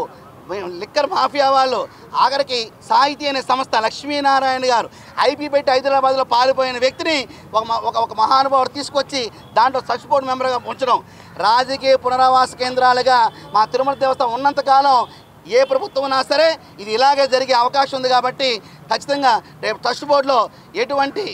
లిక్కర్ మాఫియా వాళ్ళు, ఆఖరికి సాహితీ అనే సంస్థ లక్ష్మీనారాయణ గారు ఐపీ పెట్టి హైదరాబాద్లో పారిపోయిన వ్యక్తిని ఒక మహానుభావుడు తీసుకొచ్చి దాంట్లో ట్రస్ట్ బోర్డు మెంబర్గా ఉంచడం, రాజకీయ పునరావాస కేంద్రాలుగా మా తిరుమల దేవస్థానం ఉన్నంతకాలం ఏ ప్రభుత్వం ఉన్నా సరే ఇది ఇలాగే జరిగే అవకాశం ఉంది. కాబట్టి ఖచ్చితంగా రేపు ట్రస్ట్ బోర్డులో ఎటువంటి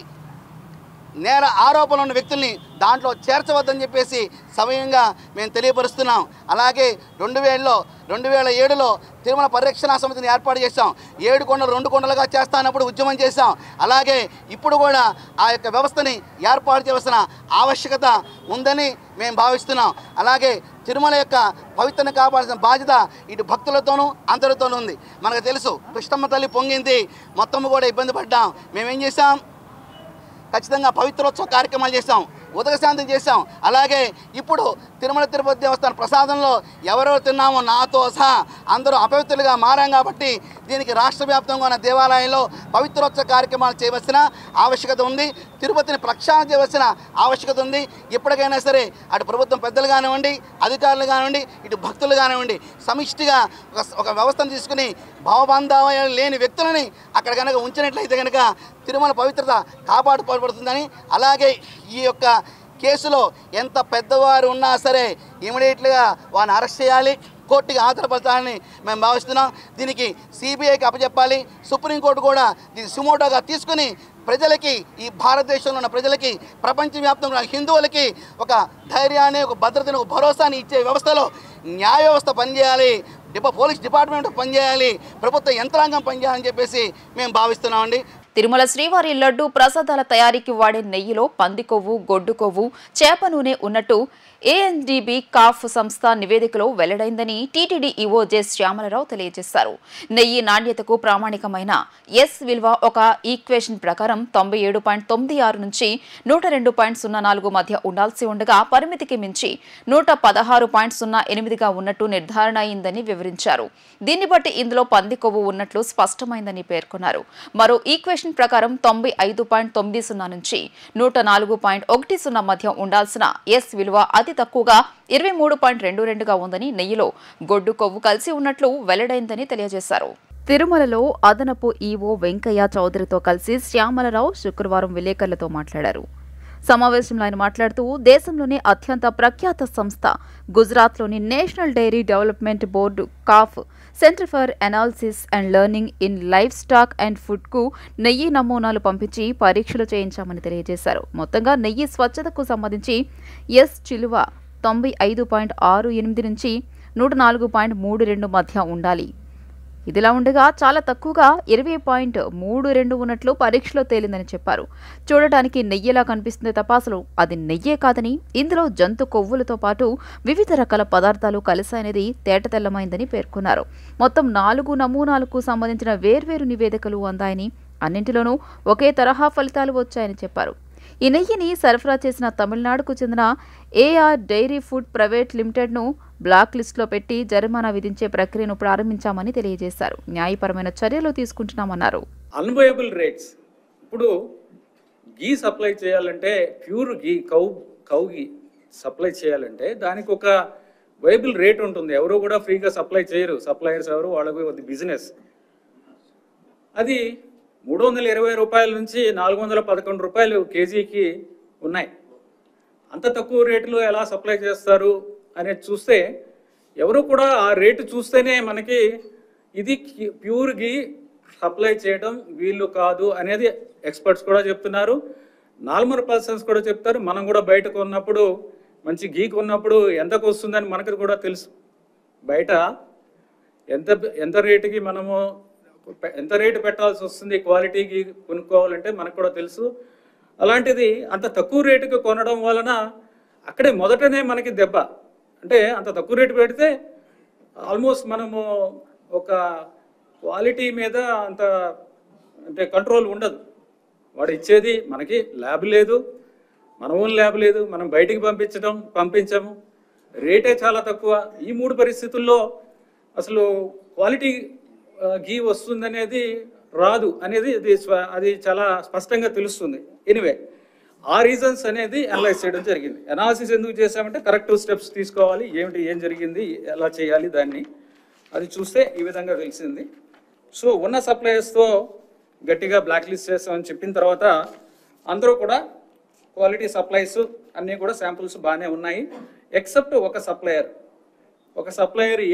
నేర ఆరోపణలు ఉన్న వ్యక్తుల్ని దాంట్లో చేర్చవద్దని చెప్పేసి సమయంగా మేము తెలియపరుస్తున్నాం. అలాగే 2007లో తిరుమల పరిరక్షణ సమితిని ఏర్పాటు చేశాం. 7 కొండలు 2 కొండలుగా చేస్తానప్పుడు ఉద్యమం చేశాం. అలాగే ఇప్పుడు కూడా ఆ యొక్క వ్యవస్థని ఏర్పాటు చేయవలసిన ఆవశ్యకత ఉందని మేము భావిస్తున్నాం. అలాగే తిరుమల యొక్క పవిత్రను కాపాడాల్సిన బాధ్యత ఇటు భక్తులతోనూ అందరితోనూ ఉంది. మనకు తెలుసు, కృష్ణమ్మ తల్లి పొంగింది, మొత్తం కూడా ఇబ్బంది పడ్డాం. మేమేం చేశాం, ఖచ్చితంగా పవిత్రోత్సవ కార్యక్రమాలు చేశాం, ఉదకశాంతి చేశాం. అలాగే ఇప్పుడు తిరుమల తిరుపతి దేవస్థానం ప్రసాదంలో ఎవరెవరు తిన్నామో నాతో సహా అందరూ అపవిత్రులుగా మారాం. కాబట్టి దీనికి రాష్ట్ర వ్యాప్తంగా ఉన్న దేవాలయాల్లో పవిత్రోత్సవ కార్యక్రమాలు చేయవలసిన ఆవశ్యకత ఉంది. తిరుపతిని ప్రక్షాళన చేయవలసిన ఆవశ్యకత ఉంది. ఇప్పటికైనా సరే అటు ప్రభుత్వం పెద్దలు కానివ్వండి, అధికారులు కానివ్వండి, ఇటు భక్తులు కానివ్వండి, సమిష్టిగా ఒక వ్యవస్థను తీసుకుని భావబంధాలు లేని వ్యక్తులని అక్కడ కనుక ఉంచినట్లయితే కనుక తిరుమల పవిత్రత కాపాడుకోబడుతుందని, అలాగే ఈ యొక్క కేసులో ఎంత పెద్దవారు ఉన్నా సరే ఇమీడియట్గా వారిని అరెస్ట్ చేయాలి. కోర్టుకి ఆధారపరచాలని మేము భావిస్తున్నాం. దీనికి సిబిఐకి అప్పచెప్పాలి. సుప్రీంకోర్టు కూడా దీన్ని సుమోటోగా తీసుకుని ప్రజలకి, ఈ భారతదేశంలో ఉన్న ప్రజలకి, ప్రపంచవ్యాప్తంగా ఉన్న హిందువులకి ఒక ధైర్యాన్ని, ఒక భద్రతను, ఒక భరోసాని ఇచ్చే వ్యవస్థలో న్యాయ వ్యవస్థ పనిచేయాలి, పోలీస్ డిపార్ట్మెంట్ పనిచేయాలి, ప్రభుత్వ యంత్రాంగం పనిచేయాలని చెప్పేసి మేము భావిస్తున్నామండి. తిరుమల శ్రీవారి లడ్డు ప్రసాదాల తయారీకి వాడే నెయ్యిలో పంది కొవ్వు, గొడ్డు కొవ్వు, చేప నూనె ఉన్నట్టు ఏఎన్డీబీ కాఫ్ సంస్థ నివేదికలో వెల్లడైందని టీటీడీ ఈవో జె శ్యామలరావు తెలియజేశారు. నెయ్యి నాణ్యతకు ప్రామాణికమైన ఎస్ విలువ ఒక ఈక్వేషన్ ప్రకారం 97.96 నుంచి 102.04 మధ్య ఉండాల్సి ఉండగా పరిమితికి మించి 116.08గా ఉన్నట్టు నిర్ధారణ అయిందని వివరించారు. దీన్ని బట్టి ఇందులో పంది కొవ్వు ఉన్నట్లు స్పష్టమైందని పేర్కొన్నారు. మరో ఈక్వేషన్ ప్రకారం 95.90 నుంచి 104.10 మధ్య ఉండాల్సిన ఎస్ విలువ అతి తక్కువగా 23.22గా ఉందని, నెయ్యిలో గొడ్డు కొవ్వు కలిసి ఉన్నట్లు వెల్లడైందని తెలియజేశారు. తిరుమలలో అదనపు ఈవో వెంకయ్య చౌదరితో కలిసి శ్యామలరావు శుక్రవారం విలేకరులతో మాట్లాడారు. సమావేశంలో ఆయన మాట్లాడుతూ దేశంలోనే అత్యంత ప్రఖ్యాత సంస్థ గుజరాత్లోని నేషనల్ డైరీ డెవలప్మెంట్ బోర్డు కాఫ్ centre for analysis and learning in livestock and ఫుడ్కు నెయ్యి నమూనాలు పంపించి పరీక్షలు చేయించామని తెలియజేశారు. మొత్తంగా నెయ్యి స్వచ్ఛతకు సంబంధించి ఎస్ విలువ 95.68 నుంచి 104.32 మధ్య ఉండాలి. ఇదిలా ఉండగా చాలా తక్కువగా 20.32 ఉన్నట్లు పరీక్షలో తేలిందని చెప్పారు. చూడటానికి నెయ్యిలా కనిపిస్తుంది తప్ప అసలు అది నెయ్యే కాదని, ఇందులో జంతు కొవ్వులతో పాటు వివిధ రకాల పదార్థాలు కలిసాయనేది తేటతెల్లమైందని పేర్కొన్నారు. మొత్తం 4 నమూనాలకు సంబంధించిన వేర్వేరు నివేదికలు అందాయని, అన్నింటిలోనూ ఒకే తరహా ఫలితాలు వచ్చాయని చెప్పారు. ఈ నెయ్యిని సరఫరా చేసిన తమిళనాడుకు చెందిన ఏఆర్ డైరీ ఫుడ్ ప్రైవేట్ లిమిటెడ్ను బ్లాక్ లిస్టులో పెట్టి జరిమానా విధించే ప్రక్రియను ప్రారంభించామని తెలియజేశారు. న్యాయపరమైన చర్యలు తీసుకుంటున్నామన్నారు. అన్వయబుల్ రేట్స్, ఇప్పుడు గీ సప్లై చేయాలంటే, ప్యూర్ గీ కౌ గీ సప్లై చేయాలంటే దానికి ఒక వైబుల్ రేట్ ఉంటుంది. ఎవరు కూడా ఫ్రీగా సప్లై చేయరు. సప్లయర్స్ ఎవరు, వాళ్ళకి బిజినెస్. అది 320 రూపాయల నుంచి 411 రూపాయలు కేజీకి ఉన్నాయి. అంత తక్కువ రేటులో ఎలా సప్లై చేస్తారు అనేది చూస్తే, ఎవరు కూడా ఆ రేటు చూస్తేనే మనకి ఇది ప్యూర్ గీ సప్లై చేయడం వీళ్ళు కాదు అనేది ఎక్స్పర్ట్స్ కూడా చెప్తున్నారు. నార్మల్ పర్సన్స్ కూడా చెప్తారు. మనం కూడా బయట కొన్నప్పుడు, మంచి గీ కొన్నప్పుడు ఎంతకు వస్తుందని మనకు కూడా తెలుసు. బయట ఎంత రేటుకి మనము ఎంత రేటు పెట్టాల్సి వస్తుంది క్వాలిటీకి కొనుక్కోవాలంటే మనకు కూడా తెలుసు. అలాంటిది అంత తక్కువ రేటుకి కొనడం వలన అక్కడే మొదటనే మనకి దెబ్బ. అంటే అంత తక్కువ రేటు పెడితే ఆల్మోస్ట్ మనము ఒక క్వాలిటీ మీద అంత అంటే కంట్రోల్ ఉండదు. వాడు ఇచ్చేది మనకి ల్యాబ్ లేదు, మన ఓన్ ల్యాబ్ లేదు, మనం బయటికి పంపించము, రేటే చాలా తక్కువ. ఈ 3 పరిస్థితుల్లో అసలు క్వాలిటీ గీ వస్తుందనేది రాదు అనేది అది చాలా స్పష్టంగా తెలుస్తుంది. ఎనీవే, ఆ రీజన్స్ అనేది అనలైజ్ చేయడం జరిగింది. అనాలిసిస్ ఎందుకు చేసామంటే కరెక్టివ్ స్టెప్స్ తీసుకోవాలి, ఏం జరిగింది, ఎలా చేయాలి దాన్ని, అది చూస్తే ఈ విధంగా తెలిసింది. సో ఉన్న సప్లయర్స్తో గట్టిగా బ్లాక్ లిస్ట్ చేస్తామని చెప్పిన తర్వాత అందరూ కూడా క్వాలిటీ సప్లైస్ అన్నీ కూడా శాంపుల్స్ బాగానే ఉన్నాయి. ఎక్సెప్ట్ ఒక సప్లయర్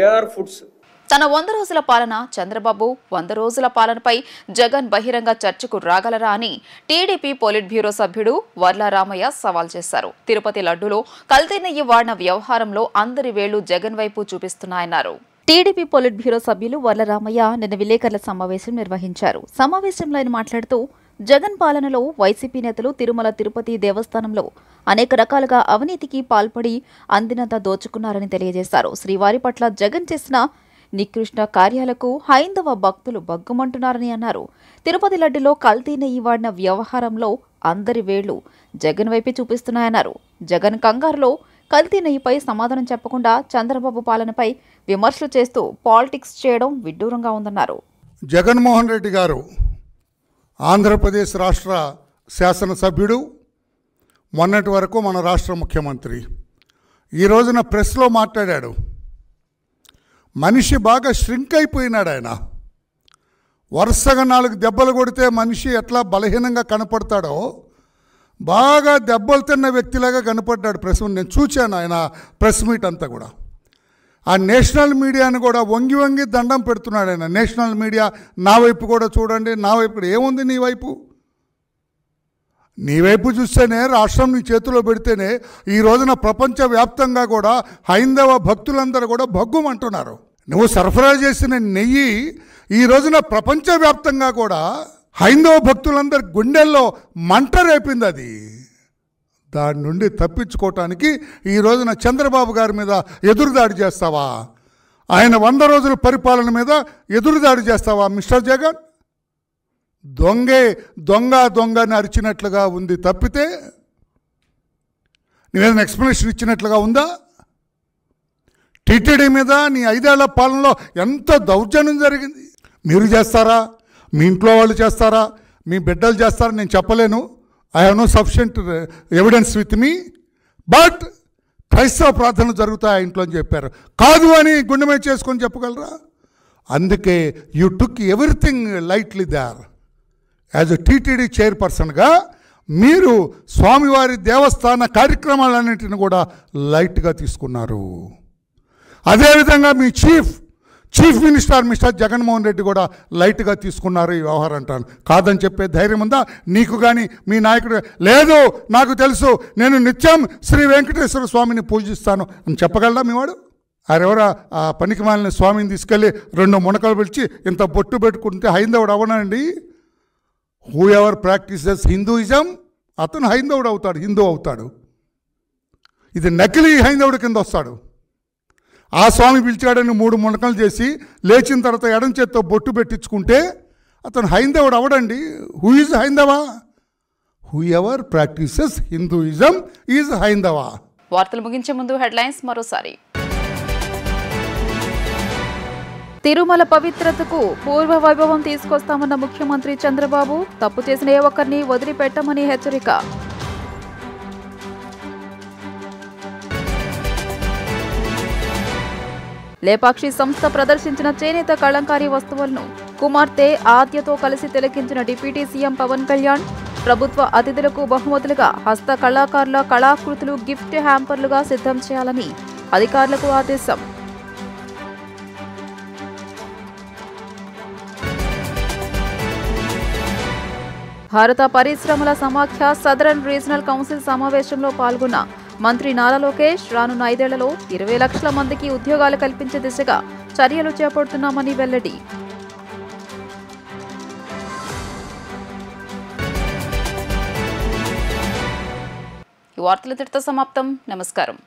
ఏఆర్ ఫుడ్స్. తన 100 రోజుల పాలన, చంద్రబాబు 100 రోజుల పాలనపై జగన్ బహిరంగ చర్చకు రాగలరా అని టీడీపీ పొలిట్ బ్యూరో సభ్యుడు వర్ల రామయ్య సవాల్ చేశారు. తిరుపతి లడ్డూలో కల్తీ నెయ్యి వాడిన వ్యవహారంలో అందరి వేళ్లు జగన్ వైపు చూపిస్తున్నాయన్నారు. టీడీపీ పొలిట్ బ్యూరో సభ్యులు వర్ల రామయ్య నిన్న విలేకరుల సమావేశం నిర్వహించారు. సమావేశంలో ఆయన మాట్లాడుతూ జగన్ పాలనలో వైసీపీ నేతలు తిరుమల తిరుపతి దేవస్థానంలో అనేక రకాలుగా అవినీతికి పాల్పడి అందినంత దోచుకున్నారని తెలియజేశారు. శ్రీవారి పట్ల జగన్ చేసిన నికృష్ణ కార్యాలకు హైందవ భక్తులు బగ్గుమంటున్నారని అన్నారు. తిరుపతి లడ్డులో కల్తీ నెయ్యి వాడిన వ్యవహారంలో అందరి వేళ్లు జగన్ వైపే చూపిస్తున్నాయన్నారు. జగన్ కంగారులో కల్తీ నెయ్యిపై సమాధానం చెప్పకుండా చంద్రబాబు పాలనపై విమర్శలు చేస్తూ పాలిటిక్స్ చేయడం విడ్డూరంగా ఉందన్నారు. జగన్మోహన్ రెడ్డి గారు ఆంధ్రప్రదేశ్ రాష్ట్ర శాసనసభ్యుడు, మొన్నటి వరకు మన రాష్ట్ర ముఖ్యమంత్రి. ఈ రోజున ప్రెస్లో మాట్లాడాడు. మనిషి బాగా ష్రింక్ అయిపోయినాడు. ఆయన వరుసగా 4 దెబ్బలు కొడితే మనిషి ఎట్లా బలహీనంగా కనపడతాడో బాగా దెబ్బలు తిన్న వ్యక్తిలాగా కనపడ్డాడు. నేను చూశాను ఆయన ప్రెస్ మీట్ అంతా కూడా. ఆ నేషనల్ మీడియాని కూడా వంగి వంగి దండం పెడుతున్నాడు ఆయన. నేషనల్ మీడియా నా వైపు కూడా చూడండి, నా వైపు ఏముంది నీ వైపు? నీ వైపు చూస్తేనే, రాష్ట్రం నీ చేతిలో పెడితేనే ఈ రోజున ప్రపంచవ్యాప్తంగా కూడా హైందవ భక్తులందరూ కూడా భగ్గుమంటున్నారు. నువ్వు సరఫరా చేసిన నెయ్యి ఈ రోజున ప్రపంచవ్యాప్తంగా కూడా హైందవ భక్తులందరి గుండెల్లో మంట రేపింది. అది దాని నుండి తప్పించుకోవటానికి ఈ రోజున చంద్రబాబు గారి మీద ఎదురుదాడి చేస్తావా? ఆయన 100 రోజుల పరిపాలన మీద ఎదురుదాడి చేస్తావా మిస్టర్ జగన్? దొంగే దొంగని అరిచినట్లుగా ఉంది తప్పితే నువ్వేదైనా ఎక్స్ప్లెనేషన్ ఇచ్చినట్లుగా ఉందా? టీటీడీ మీద నీ 5 ఏళ్ల పాలనలో ఎంత దౌర్జన్యం జరిగింది. మీరు చేస్తారా? మీ ఇంట్లో వాళ్ళు చేస్తారా? మీ బిడ్డలు చేస్తారా? నేను చెప్పలేను. I have no sufficient evidence with me. But క్రైస్తవ ప్రార్థనలు జరుగుతాయి ఆ ఇంట్లో అని చెప్పారు. కాదు అని గుండె మీద చేసుకొని చెప్పగలరా? అందుకే you took everything lightly there. As a TTD చైర్పర్సన్గా మీరు స్వామివారి దేవస్థాన కార్యక్రమాలన్నింటిని కూడా లైట్గా తీసుకున్నారు. అదేవిధంగా మీ chief minister mister Jaganmohan Reddy కూడా లైట్గా తీసుకున్నారు ఈ వ్యవహారం అంటాను. కాదని చెప్పే ధైర్యం ఉందా నీకు కానీ మీ నాయకుడు? లేదు, నాకు తెలుసు, నేను నిత్యం శ్రీ వెంకటేశ్వర స్వామిని పూజిస్తాను అని చెప్పగలరా మీవాడు? ఆరెవరా ఆ పనికి మాలిన స్వామిని తీసుకెళ్ళి 2 మునకలు పిలిచి ఇంత బొట్టు పెట్టుకుంటే హైందవుడు అవనండి? హూ ఎవర్ ప్రాక్టీసెస్ హిందూయిజం అతను హైందవుడు అవుతాడు, హిందూ అవుతాడు. ఇది నకిలీ హైందవుడి కింద వస్తాడు. ఆ స్వామి పిలిచాడని 3 మునకలు చేసి లేచిన తర్వాత ఎడం చేత్తో బొట్టు పెట్టించుకుంటే అతను హైందవుడు అవడండి. హూ ఈజ్ హైందవ? Who ever practices Hinduism is హైందవ. వార్తలు ముగించే ముందు హెడ్లైన్స్ మరోసారి. తిరుమల పవిత్రతకు పూర్వ వైభవం తీసుకొస్తామన్న ముఖ్యమంత్రి చంద్రబాబు, తప్పు చేసిన ఏ ఒక్కరిని వదిలిపెట్టమని హెచ్చరిక. లేపాక్షి సంస్థ ప్రదర్శించిన చేనేత కళంకారీ వస్తువులను కుమార్తె ఆద్యతో కలిసి తిలకించిన డిప్యూటీ సీఎం పవన్ కళ్యాణ్. ప్రభుత్వ అతిథులకు బహుమతులుగా హస్త కళాకారుల కళాకృతులు గిఫ్ట్ హ్యాంపర్లుగా సిద్ధం చేయాలని అధికారులకు ఆదేశం. భారత పరిశ్రమల సమాఖ్య సదరన్ రీజనల్ కౌన్సిల్ సమావేశంలో పాల్గొన్న మంత్రి నారా లోకేష్, రానున్న 5 ఏళ్లలో 20 లక్షల మందికి ఉద్యోగాలు కల్పించే దిశగా చర్యలు చేపడుతున్నామని వెల్లడి. ఈ వార్తలు ఇంతటితో సమాప్తం. నమస్కారం.